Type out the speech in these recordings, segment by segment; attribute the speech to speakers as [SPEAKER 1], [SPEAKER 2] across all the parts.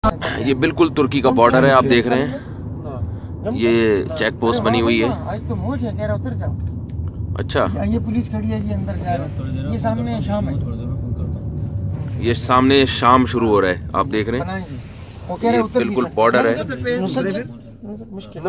[SPEAKER 1] ये बिल्कुल तुर्की का बॉर्डर है, आप देख रहे हैं। ये चेक पोस्ट बनी हुई है।
[SPEAKER 2] आज तो मौज है, कह रहा उतर जाओ।
[SPEAKER 1] अच्छा,
[SPEAKER 2] ये पुलिस खड़ी है जी, अंदर जा रहे हैं। ये सामने शाम है,
[SPEAKER 1] ये सामने शाम शुरू हो रहा है, आप देख रहे हैं।
[SPEAKER 2] वो कह रहे उतर
[SPEAKER 1] बिल्कुल बॉर्डर है।
[SPEAKER 2] मुश्किल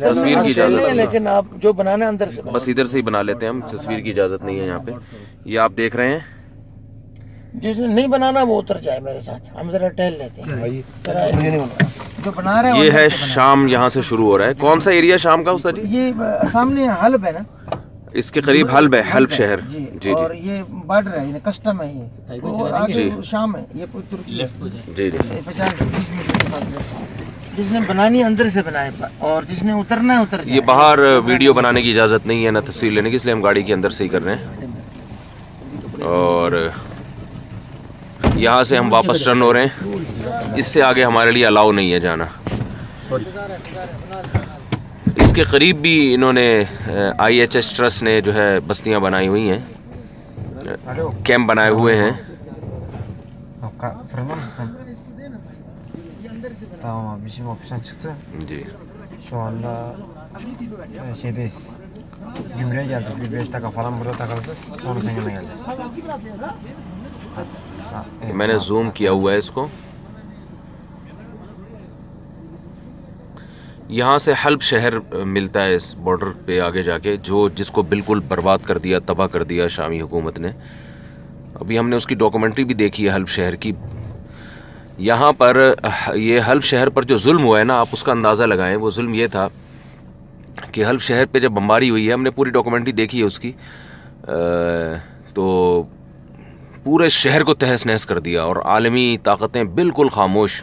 [SPEAKER 1] तस्वीर की इजाजत है,
[SPEAKER 2] लेकिन आप जो बनाना अंदर से
[SPEAKER 1] बस इधर से ही बना लेते हैं हम, तस्वीर की इजाजत नहीं है यहाँ पे। ये आप देख रहे हैं।
[SPEAKER 2] जिसने नहीं बनाना वो उतर जाए मेरे साथ, हम जरा टहल लेते हैं। जो बना रहे हैं
[SPEAKER 1] ये है शाम, यहाँ से शुरू हो रहा है। कौन सा एरिया शाम का उस्ताद जी?
[SPEAKER 2] ये सामने हल्ब है ना,
[SPEAKER 1] इसके करीब हल्ब है, हल्ब शहर
[SPEAKER 2] जी,
[SPEAKER 1] जी
[SPEAKER 2] और ये बॉर्डर है, ये कस्टम है, ये और आगे शाम है, ये तुर्की है
[SPEAKER 1] जी जी।
[SPEAKER 2] 50-20 मीटर के फासले। जिसने बनानी अंदर से बनाए और जिसने उतरना है उतर जाए।
[SPEAKER 1] ये बाहर वीडियो बनाने की इजाज़त नहीं है ना तस्वीर लेने की, इसलिए हम गाड़ी के अंदर से ही कर रहे हैं। और यहाँ से हम वापस टर्न हो रहे हैं, इससे आगे हमारे लिए अलाउ नहीं है जाना। इसके करीब भी इन्होंने IHH ट्रस्ट ने जो है बस्तियाँ बनाई हुई हैं, कैंप बनाए हुए हैं।
[SPEAKER 3] Tamam bizim ofisten çıktı.
[SPEAKER 1] जी
[SPEAKER 3] Şu anda şeydeyiz. Gümrüğe geldik. Bir 5 dakika falan burada takılacağız. Sonra senin yanına geleceğiz.
[SPEAKER 1] मैंने जूम किया हुआ है इसको। यहाँ से हल्ब शहर मिलता है इस बॉर्डर पे आगे जाके, जो जिसको बिल्कुल बर्बाद कर दिया, तबाह कर दिया शामी हुकूमत ने। अभी हमने उसकी डॉक्यूमेंट्री भी देखी है हल्ब शहर की। यहाँ पर ये हल्ब शहर पर जो जुल्म हुआ है ना, आप उसका अंदाज़ा लगाएं। वो जुल्म ये था कि हल्ब शहर पे जब बमबारी हुई है, हमने पूरी डॉक्यूमेंट्री देखी है उसकी, तो पूरे शहर को तहस नहस कर दिया और आलमी ताकतें बिल्कुल खामोश,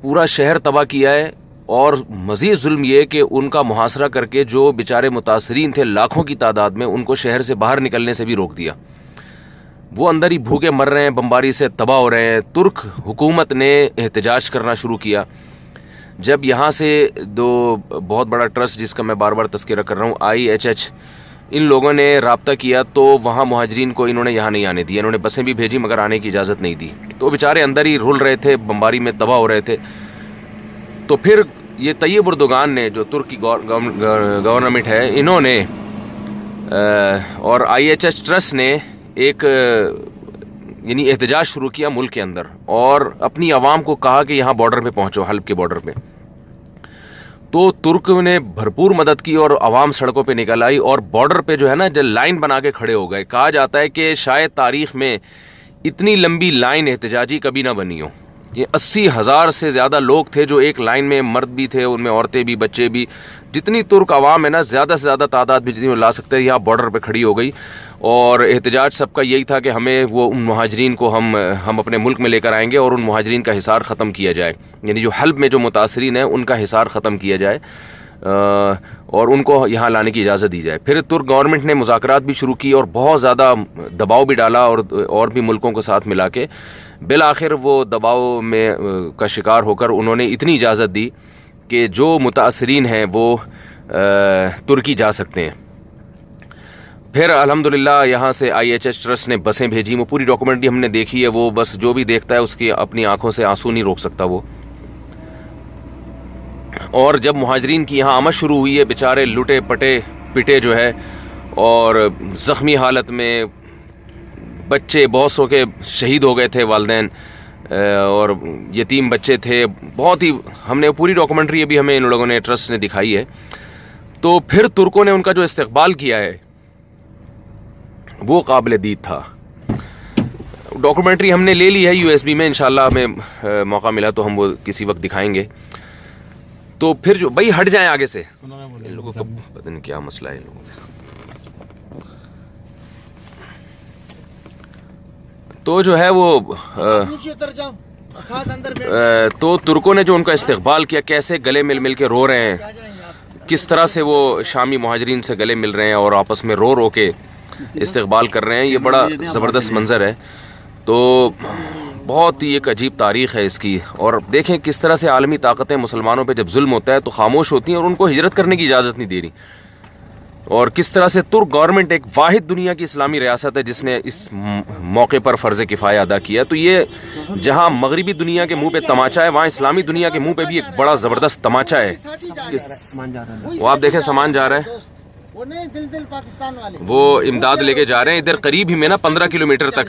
[SPEAKER 1] पूरा शहर तबाह किया है। और मज़ीद जुल्म ये कि उनका मुहासरा करके जो बेचारे मुतासरीन थे लाखों की तादाद में, उनको शहर से बाहर निकलने से भी रोक दिया। वो अंदर ही भूखे मर रहे हैं, बमबारी से तबाह हो रहे हैं। तुर्क हुकूमत ने एहतजाज करना शुरू किया जब यहाँ से दो बहुत बड़ा ट्रस्ट, जिसका मैं बार बार तस्करा कर रहा हूँ, IHH, इन लोगों ने रब्ता किया, तो वहाँ मुहाजिरीन को इन्होंने यहाँ नहीं आने दिया। इन्होंने बसें भी भेजी मगर आने की इजाज़त नहीं दी। तो बेचारे अंदर ही रुल रहे थे, बमबारी में तबाह हो रहे थे। तो फिर ये तैयब उर्दोगान ने, जो तुर्क की गवर्नमेंट है, इन्होंने और IHH ट्रस्ट ने एक यानी एहतजाज शुरू किया मुल्क के अंदर, और अपनी आवाम को कहा कि यहाँ बॉर्डर पे पहुँचो, हल्ब के बॉर्डर पे। तो तुर्क ने भरपूर मदद की और आवाम सड़कों पे निकल आई और बॉर्डर पे जो है ना, जो लाइन बना के खड़े हो गए। कहा जाता है कि शायद तारीख में इतनी लंबी लाइन एहतजाजी कभी ना बनी हो। ये 80,000 से ज़्यादा लोग थे जो एक लाइन में, मर्द भी थे उनमें, औरतें भी, बच्चे भी, जितनी तुर्क आवाम है ना, ज़्यादा से ज़्यादा तादाद भी जितनी ला सकते हैं, यहाँ बॉर्डर पे खड़ी हो गई। और एहतजाज सबका यही था कि हमें वो उन मुहाजिरीन को हम अपने मुल्क में लेकर आएंगे और उन मुहाजिरीन का हिसार ख़त्म किया जाए, यानी जो हल्ब में जो मुतासरीन हैं उनका हिसार ख़त्म किया जाए और उनको यहाँ लाने की इजाज़त दी जाए। फिर तुर्क गवर्नमेंट ने मुज़ाकरात भी शुरू की और बहुत ज़्यादा दबाव भी डाला और भी मुल्कों को साथ मिला के बिल आखिर वो दबाव में का शिकार होकर उन्होंने इतनी इजाज़त दी कि जो मुतासरीन हैं वो तुर्की जा सकते हैं। फिर अल्हम्दुलिल्लाह यहाँ से IHH ट्रस्ट ने बसें भेजी। वो पूरी डॉक्यूमेंट्री हमने देखी है। वो बस जो भी देखता है उसकी अपनी आंखों से आंसू नहीं रोक सकता वो। और जब मुहाजिरीन की यहाँ आमद शुरू हुई है, बेचारे लुटे पटे पिटे जो है, और ज़ख्मी हालत में बच्चे, बहुत सौ के शहीद हो गए थे वालिदैन, और यतीम बच्चे थे। बहुत ही, हमने पूरी डॉक्यूमेंट्री अभी हमें इन लोगों ने, ट्रस्ट ने दिखाई है। तो फिर तुर्कों ने उनका जो इस्तकबाल किया है वो काबिल दीद था। डॉक्यूमेंट्री हमने ले ली है USB में, इंशाल्लाह हमें मौका मिला तो हम वो किसी वक्त दिखाएंगे। तो फिर जो भाई हट जाएं आगे से, इन लोगों को पता नहीं क्या मसला है इन लोगों के साथ। तो जो है वो तो तुर्कों ने जो उनका इस्तकबाल किया, कैसे गले मिल मिल के रो रहे हैं, किस तरह से वो शामी मुहाजिरीन से गले मिल रहे हैं और आपस में रो रो के इस्तकबाल कर रहे हैं, ये बड़ा ज़बरदस्त मंज़र है। तो बहुत ही एक अजीब तारीख़ है इसकी। और देखें किस तरह से आलमी ताकतें मुसलमानों पे जब जुल्म होता है तो खामोश होती हैं और उनको हिजरत करने की इजाज़त नहीं दे रही। और किस तरह से तुर्क गवर्नमेंट एक वाहिद दुनिया की इस्लामी रियासत है जिसने इस मौके पर फ़र्ज़ किफ़ाया अदा किया। तो ये जहां मगरिबी दुनिया के मुंह पे तमाचा है, वहां इस्लामी दुनिया के मुंह पे भी एक बड़ा ज़बरदस्त तमाचा है। वो आप देखें सामान जा रहा है,
[SPEAKER 2] वो नहीं दिल पाकिस्तान वाले,
[SPEAKER 1] वो इमदाद लेके जा रहे हैं। इधर करीब ही में ना 15 किलोमीटर तक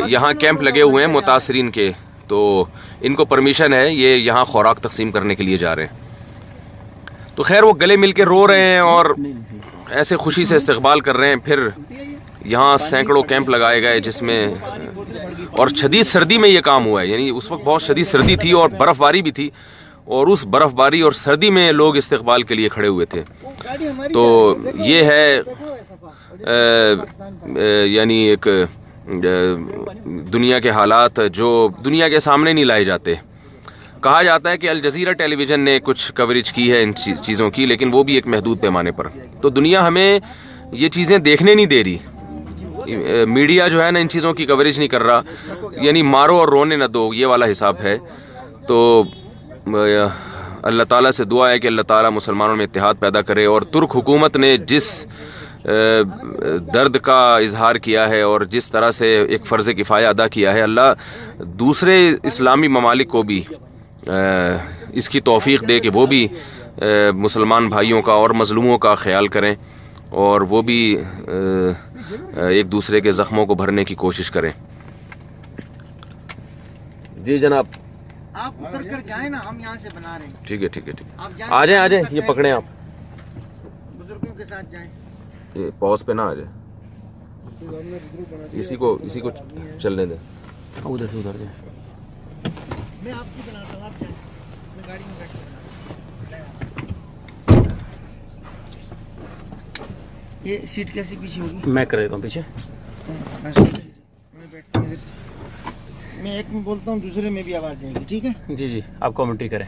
[SPEAKER 1] यहाँ कैंप लगे हुए हैं मुतासरीन के, तो इनको परमिशन है, ये यहाँ खुराक तकसीम करने के लिए जा रहे हैं। तो खैर वो गले मिल के रो रहे हैं और ऐसे खुशी से इस्तकबाल कर रहे हैं। फिर यहाँ सैकड़ों कैंप लगाए गए जिसमें, और शदीद सर्दी में ये काम हुआ है, यानी उस वक्त बहुत शदीद सर्दी थी और बर्फ़बारी भी थी, और उस बर्फ़बारी और सर्दी में लोग इस्तकबाल के लिए खड़े हुए थे। तो ये है यानी एक दुनिया के हालात जो दुनिया के सामने नहीं लाए जाते। कहा जाता है कि अल जज़ीरा टेलीविज़न ने कुछ कवरेज की है इन चीज़ों की, लेकिन वो भी एक महदूद पैमाने पर। तो दुनिया हमें ये चीज़ें देखने नहीं दे रही, मीडिया जो है ना इन चीज़ों की कवरेज नहीं कर रहा, यानी मारो और रोने न दो, ये वाला हिसाब है। तो अल्लाह ताला से दुआ है कि अल्लाह ताला मुसलमानों में इत्तेहाद पैदा करे, और तुर्क हुकूमत ने जिस दर्द का इजहार किया है और जिस तरह से एक फ़र्ज़ किफ़ाया अदा किया है, अल्लाह दूसरे इस्लामी ममालिक को भी इसकी तौफ़ीक़ दे कि वो भी मुसलमान भाइयों का और मज़लूमों का ख्याल करें और वो भी एक दूसरे के ज़ख्मों को भरने की कोशिश करें। जी जनाब,
[SPEAKER 2] आप उतर कर जाए ना, हम यहाँ से बना रहे हैं।
[SPEAKER 1] ठीक है ठीक है ठीक है, आ जाएं ये पकड़ें आप,
[SPEAKER 2] बुजुर्गों के साथ जाएं।
[SPEAKER 1] ये पॉज पे ना आ जाए, इसी को चलने दें, उधर से उधर जाए।
[SPEAKER 2] मैं आपकी बनाता हूँ, आप जाएं, मैं गाड़ी में बैठ कर। ये सीट कैसी पीछे होगी?
[SPEAKER 3] मैं कर देता हूँ पीछे।
[SPEAKER 2] मैं बैठता हूँ इधर से। मैं एक में बोलता हूँ, दूसरे में भी आवाज़ जाएगी, ठीक है?
[SPEAKER 3] जी जी, आप कमेंट्री करें।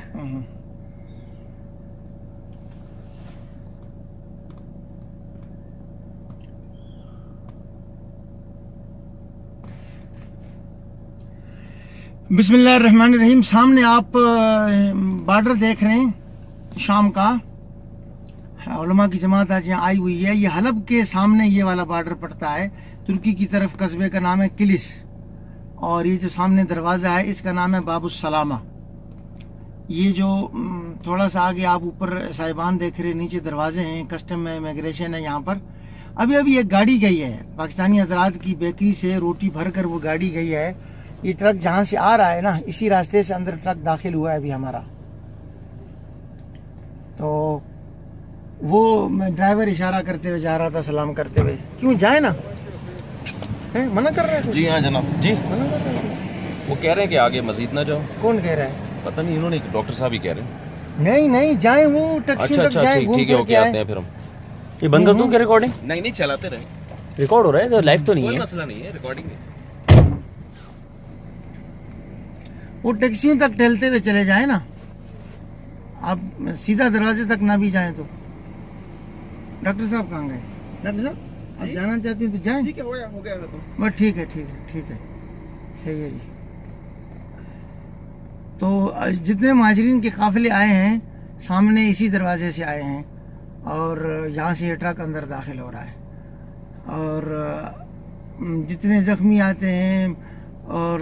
[SPEAKER 2] बिस्मिल्लाहिर्रहमानिर्रहीम। सामने आप बॉर्डर देख रहे हैं शाम का, उलमा की जमात आज यहाँ आई हुई है। ये हलब के सामने ये वाला बॉर्डर पड़ता है, तुर्की की तरफ कस्बे का नाम है किलिस, और ये जो सामने दरवाज़ा है इसका नाम है बाबुस सलामा। ये जो थोड़ा सा आगे आप ऊपर साहिबान देख रहे हैं, नीचे दरवाजे हैं, कस्टम है, इमिग्रेशन है। यहाँ पर अभी एक गाड़ी गई है पाकिस्तानी हजरात की बेकरी से रोटी भर कर, वो गाड़ी गई है। ये ट्रक जहाँ से आ रहा है ना, इसी रास्ते से अंदर ट्रक दाखिल हुआ है अभी हमारा। तो वो ड्राइवर इशारा करते हुए जा रहा था, सलाम करते हुए। क्यों जाए ना, है मना कर रहे हैं?
[SPEAKER 1] जी हाँ जनाब, जी
[SPEAKER 2] मना कर रहे हैं।
[SPEAKER 1] वो कह रहे हैं कि आगे मजीद ना जाओ।
[SPEAKER 2] कौन कह रहा है?
[SPEAKER 1] पता नहीं, इन्होंने, डॉक्टर साहब ही कह रहे हैं।
[SPEAKER 2] नहीं जाए, वो टैक्सी तक जाए, घूम
[SPEAKER 1] ठीक है, ओके, आते हैं फिर हम।
[SPEAKER 3] ये बंद कर दूं क्या रिकॉर्डिंग?
[SPEAKER 1] नहीं चलाते रहे,
[SPEAKER 3] रिकॉर्ड हो रहा है, तो लाइव तो नहीं
[SPEAKER 1] कोई
[SPEAKER 3] है।
[SPEAKER 1] मसला नहीं है, रिकॉर्डिंग है।
[SPEAKER 2] वो टैक्सियों तक टहलते हुए चले जाए ना, आप सीधा दरवाजे तक ना भी जाएं तो। डॉक्टर साहब कहाँ गए? डॉक्टर साहब आप जाना चाहते हैं तो जाएं। ठीक है, हो गया तो बस। ठीक है सही है जी। तो जितने महाजरीन के काफिले आए हैं सामने इसी दरवाजे से आए हैं, और यहाँ से ये ट्रक अंदर दाखिल हो रहा है। और जितने जख्मी आते हैं और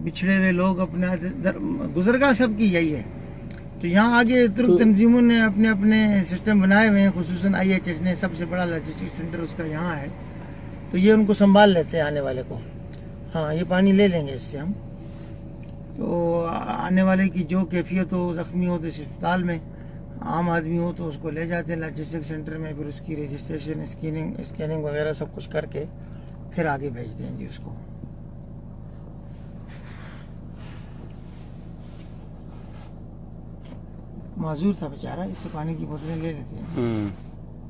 [SPEAKER 2] बिछड़े हुए लोग अपने गुजरगा सब की यही है। तो यहाँ आगे तुर्क तंजीमों ने अपने अपने सिस्टम बनाए हुए हैं, खुसूसन IHH ने, सबसे बड़ा लॉजिस्टिक सेंटर उसका यहाँ है। तो ये उनको संभाल लेते हैं आने वाले को। हाँ, ये पानी ले लेंगे इससे हम। तो आने वाले की जो कैफियत हो, ज़ख्मी हो तो इस अस्पताल में, आम आदमी हो तो उसको ले जाते हैं लॉजिस्टिक सेंटर में, फिर उसकी रजिस्ट्रेशन, स्कैनिंग वगैरह सब कुछ करके फिर आगे भेजते हैं जी उसको। माजूर था बेचारा, इससे पानी की बोतलें ले लेते हैं,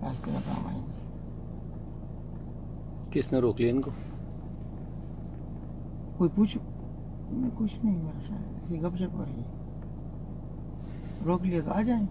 [SPEAKER 2] रास्ते में काम आएंगे।
[SPEAKER 3] किसने रोक लिया इनको?
[SPEAKER 2] कोई कुछ नहीं, मेरा शायद ऐसी गपशप हो रही है। रोक लिया तो आ जाए।